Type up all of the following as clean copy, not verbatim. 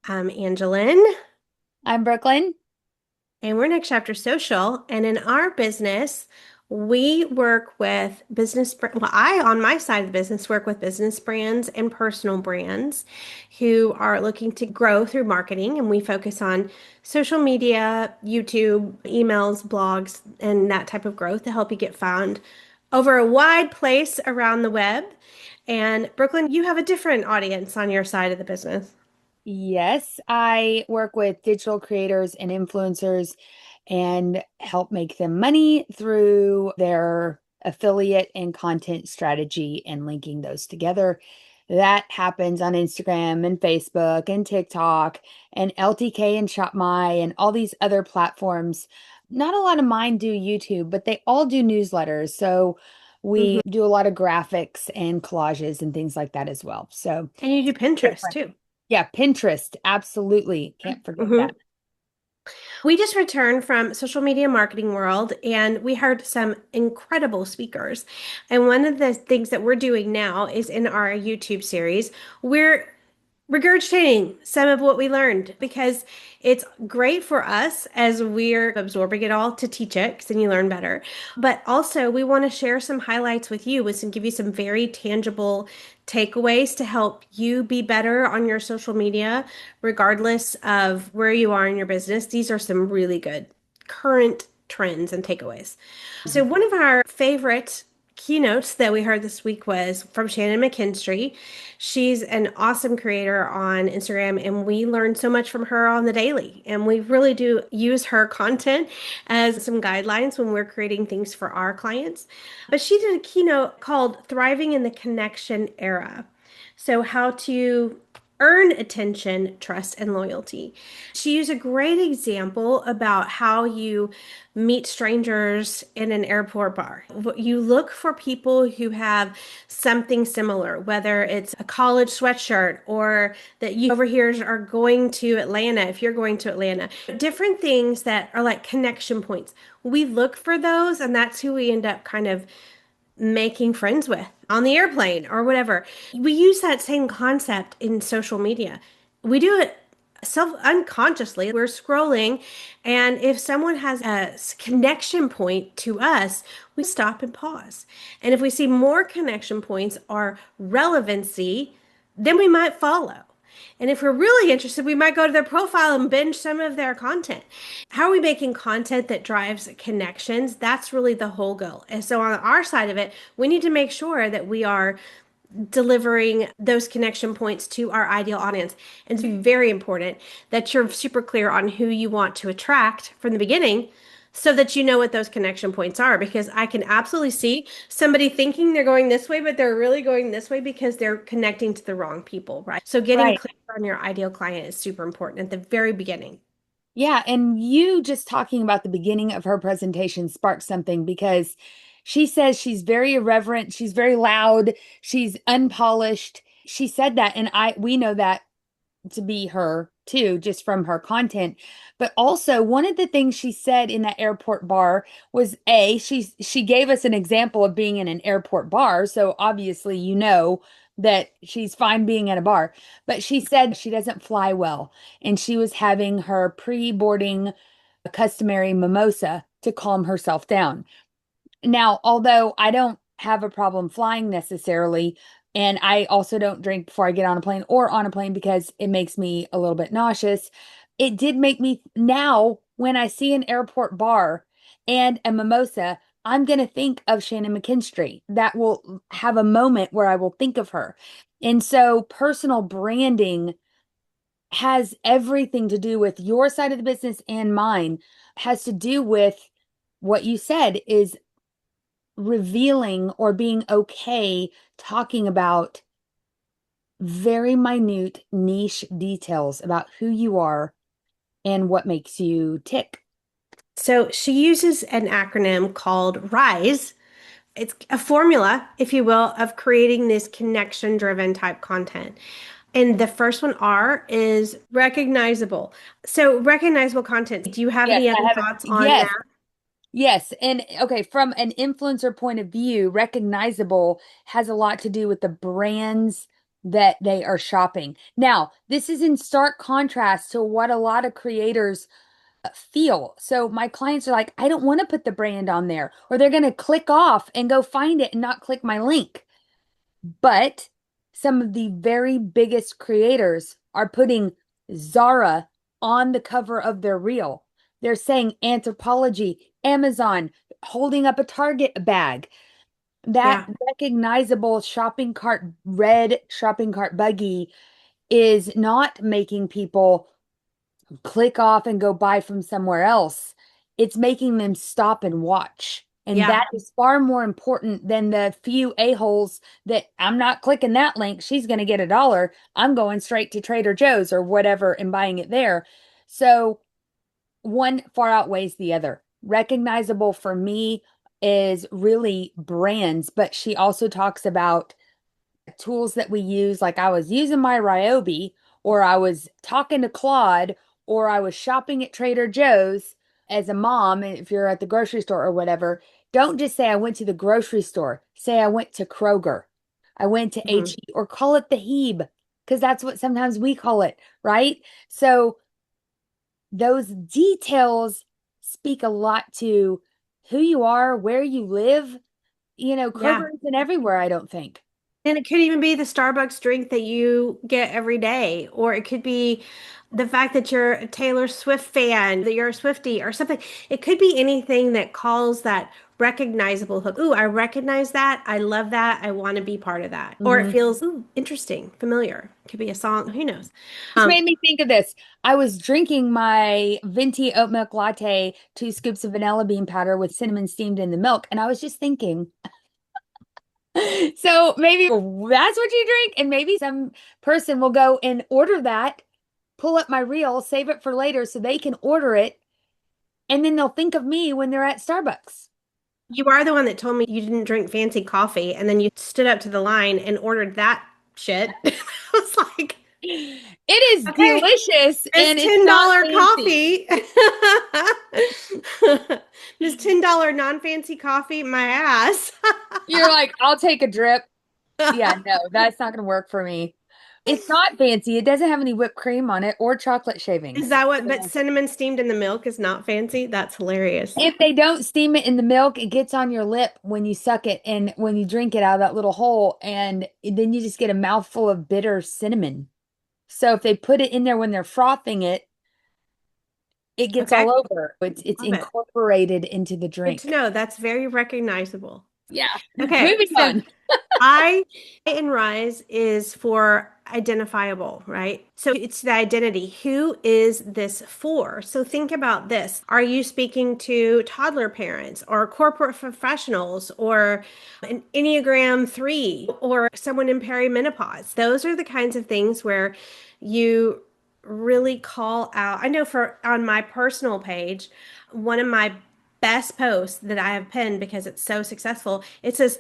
I'm Angeline, I'm Brooklyn. and we're Next Chapter Social. And in our business, we work with well, I, on my side of the business, work with business brands and personal brands who are looking to grow through marketing. And we focus on social media, YouTube, emails, blogs, and that type of growth to help you get found over a wide place around the web. And Brooklyn, you have a different audience on your side of the business. Yes, I work with digital creators and influencers and help make them money through their affiliate and content strategy and linking those together. That happens on Instagram and Facebook and TikTok and LTK and ShopMy and all these other platforms. Not a lot of mine do YouTube, but they all do newsletters. So we do a lot of graphics and collages and things like that as well. So And you do Pinterest different. too. Yeah, Pinterest. Absolutely. Can't forget hmm that. We just returned from social media marketing world and we heard some incredible speakers. And one of the things that we're doing now is in our YouTube series, we're regurgitating some of what we learned because it's great for us as we're absorbing it all to teach it because then you learn better. But also, we want to share some highlights with you and give you some very tangible takeaways to help you be better on your social media, regardless of where you are in your business. These are some really good current trends and takeaways. So, Mhm. one of our favorite keynotes that we heard this week was from Shannon McKinstry. She's an awesome creator on Instagram, and we learn so much from her on the daily. And we really do use her content as some guidelines when we're creating things for our clients. But she did a keynote called Thriving in the Connection Era. So, how to earn attention, trust, and loyalty. She used a great example about how you meet strangers in an airport bar. You look for people who have something similar, whether it's a college sweatshirt or that you over here are going to Atlanta if you're going to Atlanta. Different things that are like connection points. We look for those, and that's who we end up kind of making friends with on the airplane or whatever. We use that same concept in social media. We do it self unconsciously. We're scrolling, and if someone has a connection point to us, we stop and pause. And if we see more connection points or relevancy, then we might follow. And if we're really interested, we might go to their profile and binge some of their content. How are we making content that drives connections? That's really the whole goal. And so on our side of it, we need to make sure that we are delivering those connection points to our ideal audience. And it's very important that you're super clear on who you want to attract from the beginning so that you know what those connection points are. Because I can absolutely see somebody thinking they're going this way, but they're really going this way because they're connecting to the wrong people, right? So getting Right. clear on your ideal client is super important at the very beginning. Yeah. And you just talking about the beginning of her presentation sparked something because she says she's very irreverent, she's very loud, she's unpolished. She said that, and we know that to be her too, just from her content. But also, one of the things she said in that airport bar was she gave us an example of being in an airport bar. So obviously, you know that she's fine being at a bar. But she said she doesn't fly well, and she was having her pre-boarding customary mimosa to calm herself down. Now, although I don't have a problem flying necessarily, and I also don't drink before I get on a plane or on a plane because it makes me a little bit nauseous, it did make me now when I see an airport bar and a mimosa, I'm going to think of Shannon McKinstry. That will have a moment where I will think of her. And so personal branding has everything to do with your side of the business and mine, has to do with what you said is revealing or being okay talking about very minute niche details about who you are and what makes you tick. So she uses an acronym called RISE. It's a formula, if you will, of creating this connection driven type content. And the first one, R, is recognizable. So, recognizable content. Do you have Yes, any I other have it. thoughts on Yes, that? yes. And okay, from an influencer point of view, recognizable has a lot to do with the brand's that they are shopping. Now, this is in stark contrast to what a lot of creators feel. So my clients are like, I don't want to put the brand on there, or they're going to click off and go find it and not click my link. But some of the very biggest creators are putting Zara on the cover of their reel. They're saying Anthropology, Amazon, holding up a Target bag. That Yeah. recognizable shopping cart, red shopping cart buggy is not making people click off and go buy from somewhere else. It's making them stop and watch. And Yeah. that is far more important than the few a-holes that I'm not clicking that link. She's going to get $1. I'm going straight to Trader Joe's or whatever and buying it there. So one far outweighs the other. Recognizable for me is really brands, but she also talks about tools that we use. Like I was using my Ryobi, or I was talking to Claude, or I was shopping at Trader Joe's as a mom, if you're at the grocery store or whatever. Don't just say I went to the grocery store. Say I went to Kroger. I went to Mhm. HE, or call it the Heb, because that's what sometimes we call it, right? So those details speak a lot to who you are, where you live. Yeah. Kroger isn't everywhere, I don't think. And it could even be the Starbucks drink that you get every day, or it could be the fact that you're a Taylor Swift fan, that you're a Swiftie or something. It could be anything that calls that recognizable hook. Ooh, I recognize that. I love that. I want to be part of that. Or it Mhm. feels, ooh, interesting, familiar. It could be a song. Who knows? Just Um, made me think of this. I was drinking my venti oat milk latte, 2 scoops of vanilla bean powder with cinnamon steamed in the milk, and I was just thinking, so maybe that's what you drink, and maybe some person will go and order that, pull up my reel, save it for later so they can order it, and then they'll think of me when they're at Starbucks. you are the one that told me you didn't drink fancy coffee, and then you stood up to the line and ordered that shit. I was like, It is okay. delicious This and it's not $10 fancy. coffee. This $10 non-fancy coffee, my ass. You're like, I'll take a drip. Yeah, no, that's not going to work for me. It's not fancy. It doesn't have any whipped cream on it or chocolate Is shavings. that what, but Yeah. cinnamon steamed in the milk is not fancy? That's hilarious. If they don't steam it in the milk, it gets on your lip when you suck it and when you drink it out of that little hole, and then you just get a mouthful of bitter cinnamon. So if they put it in there when they're frothing it, it gets Okay. all over. It's Love it. incorporated into the Good to drink. know. That's very recognizable. Yeah. Okay. Moving So on. I and rise is for identifiable, right? So it's the identity. Who is this for? So think about this. Are you speaking to toddler parents or corporate professionals or an Enneagram 3 or someone in perimenopause? Those are the kinds of things where you really call out. I know for on my personal page, one of my best posts that I have pinned because it's so successful, it says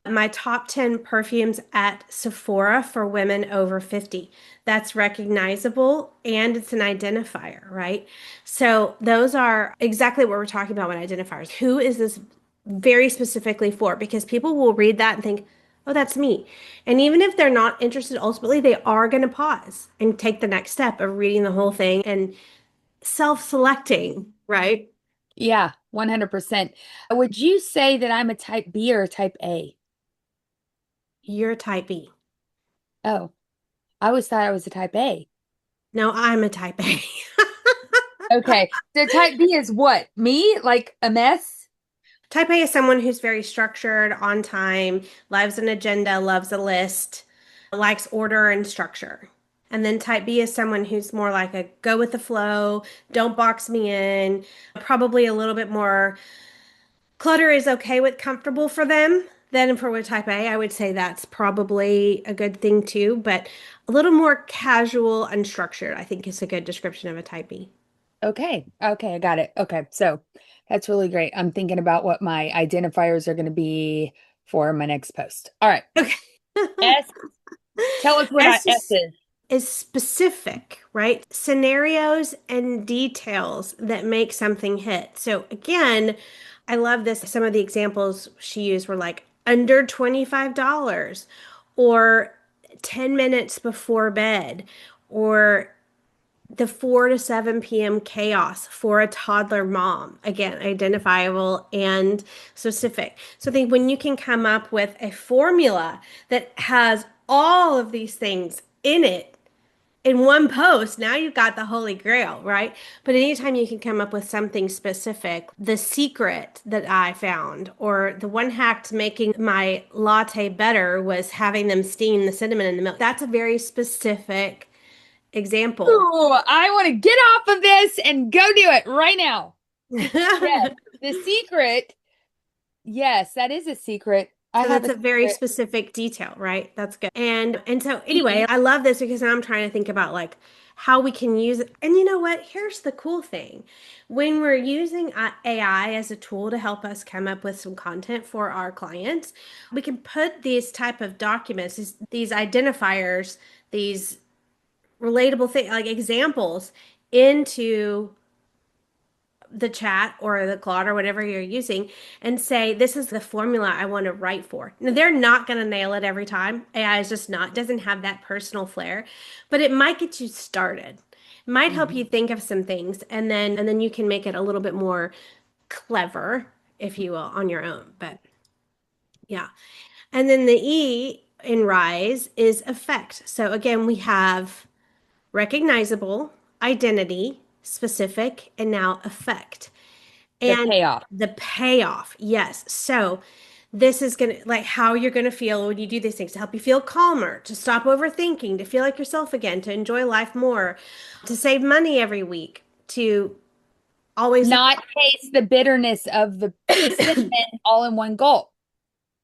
my top 10 perfumes at Sephora for women over 50. That's recognizable and it's an identifier, right? So those are exactly what we're talking about with identifiers. Who is this very specifically for? Because people will read that and think, oh, that's me. And even if they're not interested, ultimately, they are going to pause and take the next step of reading the whole thing and self-selecting, right? Yeah, 100%. Would you say that I'm a type B or a type A? You're a type B. Oh, I always thought I was a type A. No, I'm a type A. Okay. The type B is what? Me? Like a mess? Type A is someone who's very structured, on time, loves an agenda, loves a list, likes order and structure. And then type B is someone who's more like a go with the flow, don't box me in, probably a little bit more clutter is okay with comfortable for them. Then for with type A, I would say that's probably a good thing too, but a little more casual, unstructured, I think is a good description of a type B. Okay. Okay, I got it. Okay. So that's really great. I'm thinking about what my identifiers are going to be for my next post. All right. Okay. S. Tell us what I S S is is. is specific, right? Scenarios and details that make something hit. So again, I love this. Some of the examples she used were like under $25 or 10 minutes before bed, or the 4 to 7 p.m. chaos for a toddler mom. Again, identifiable and specific. So I think when you can come up with a formula that has all of these things in it in one post, now you've got the holy grail, right? But anytime you can come up with something specific, the secret that I found, or the one hack to making my latte better was having them steam the cinnamon in the milk. That's a very specific example. Ooh, I want to get off of this and go do it right now. Yes, the secret. Yes, that is a secret. I So have that's a a very secret. specific detail, right? That's good. And so anyway, I love this because now I'm trying to think about like how we can use it. And you know what? Here's the cool thing. When we're using AI as a tool to help us come up with some content for our clients, we can put these type of documents, these identifiers, these relatable things, like examples into the chat or the Claude or whatever you're using and say, this is the formula I want to write for. Now, they're not going to nail it every time. AI is just not, doesn't have that personal flair, but it might get you started. It might help you Mhm. think of some things and then you can make it a little bit more clever, if you will, on your own. But yeah. And then the E in RISE is effect. So again, we have recognizable, identity, specific, and now effect. The And payoff. the payoff, yes. So this is gonna like how you're gonna feel when you do these things to help you feel calmer, to stop overthinking, to feel like yourself again, to enjoy life more, to save money every week, to always look Not taste the bitterness of the cinnamon all in one gulp.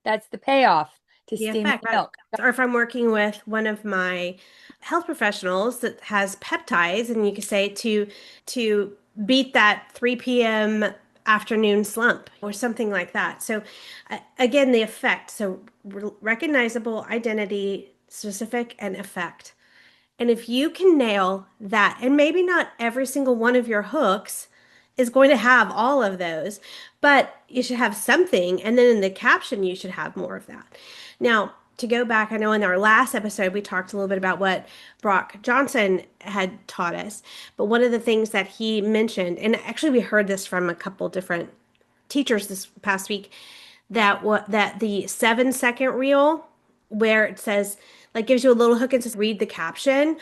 That's the payoff to the steam effect, the right? milk. Or if I'm working with one of my health professionals that has peptides, and you could say to beat that 3 p.m. afternoon slump or something like that. So again, the effect. So recognizable, identity, specific, and effect. And if you can nail that, and maybe not every single one of your hooks is going to have all of those, but you should have something. And then in the caption, you should have more of that. Now, to go back, I know in our last episode, we talked a little bit about what Brock Johnson had taught us. But one of the things that he mentioned, and actually we heard this from a couple different teachers this past week, that the 7 second reel where it says like gives you a little hook and says read the caption,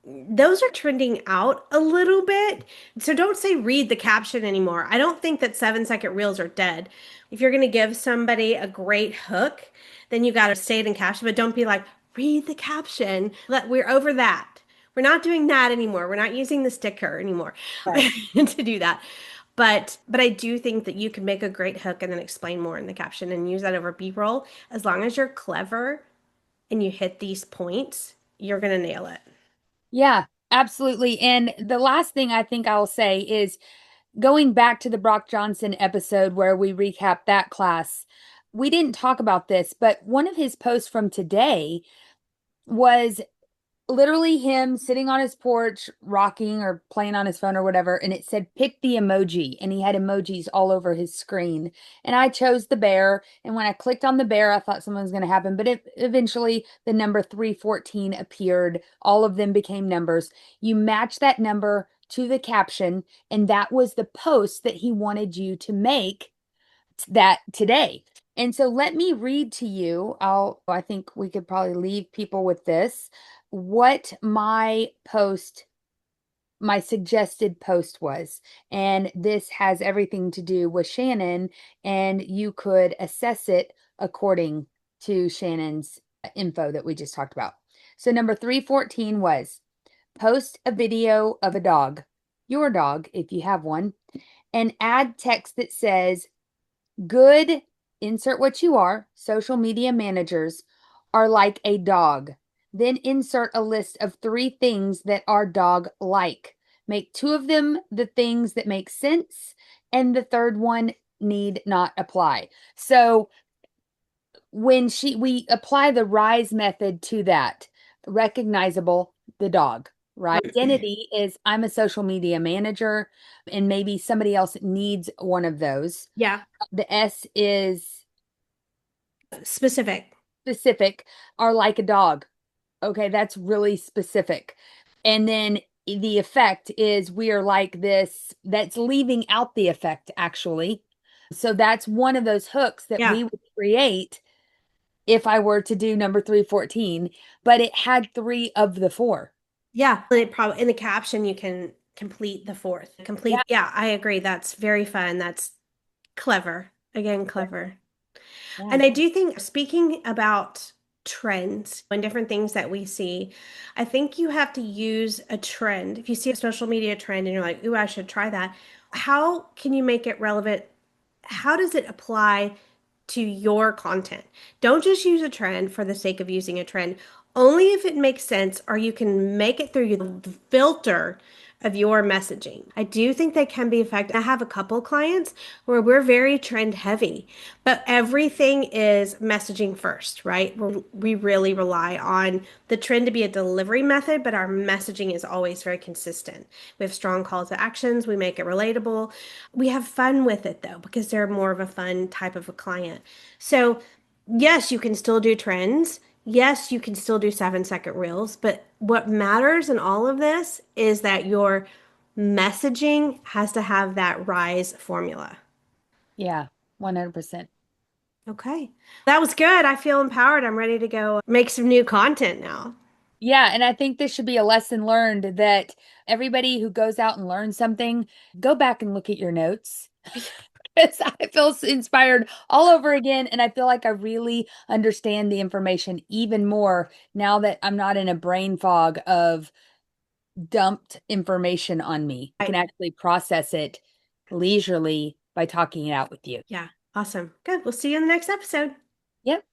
those are trending out a little bit. So don't say read the caption anymore. I don't think that 7 second reels are dead. If you're going to give somebody a great hook, then you got to say it in caption, but don't be like, read the caption. We're over that. We're not doing that anymore. We're not using the sticker anymore Right. to do that. But I do think that you can make a great hook and then explain more in the caption and use that over B-roll. As long as you're clever and you hit these points, you're going to nail it. Yeah, absolutely. And the last thing I think I'll say is going back to the Brock Johnson episode where we recapped that class. We didn't talk about this, but one of his posts from today was literally him sitting on his porch, rocking or playing on his phone or whatever. And it said, pick the emoji. And he had emojis all over his screen. And I chose the bear. And when I clicked on the bear, I thought something was going to happen. But eventually, the number 314 appeared. All of them became numbers. You match that number to the caption. And that was the post that he wanted you to make that today. And so let me read to you. I think we could probably leave people with this. What my suggested post was. And this has everything to do with Shannon, and you could assess it according to Shannon's info that we just talked about. So number 314 was post a video of a dog, your dog, if you have one, and add text that says, good, insert what you are, social media managers are like a dog. Then insert a list of 3 things that are dog like. Make 2 of them the things that make sense, and the third one need not apply. So when we apply the RISE method to that, recognizable, the dog, right? Identity is I'm a social media manager, and maybe somebody else needs one of those. Yeah. The S is Specific. specific, are like a dog. Okay, that's really specific. And then the effect is we are like this, that's leaving out the effect, actually. So that's one of those hooks that Yeah. we would create if I were to do number 314, but it had three of the four. Yeah. And it probably in the caption you can complete the fourth. Yeah. Complete. Yeah, I agree. That's very fun. That's clever. Again, clever. Yeah. And I do think, speaking about trends and different things that we see, I think you have to use a trend. If you see a social media trend and you're like, ooh, I should try that, how can you make it relevant? How does it apply to your content? Don't just use a trend for the sake of using a trend, only if it makes sense or you can make it through the filter of your messaging. I do think they can be effective. I have a couple clients where we're very trend heavy, but everything is messaging first, right? We really rely on the trend to be a delivery method, but our messaging is always very consistent. We have strong call to actions, we make it relatable. We have fun with it though, because they're more of a fun type of a client. So, yes, you can still do trends. Yes, you can still do 7-second reels, but what matters in all of this is that your messaging has to have that rise formula. Yeah, 100%. Okay. That was good. I feel empowered. I'm ready to go make some new content now. Yeah, and I think this should be a lesson learned that everybody who goes out and learns something, go back and look at your notes. Because I feel inspired all over again, and I feel like I really understand the information even more now that I'm not in a brain fog of dumped information on me. I can Right. actually process it leisurely by talking it out with you. Yeah. Awesome. Good. We'll see you in the next episode. Yep.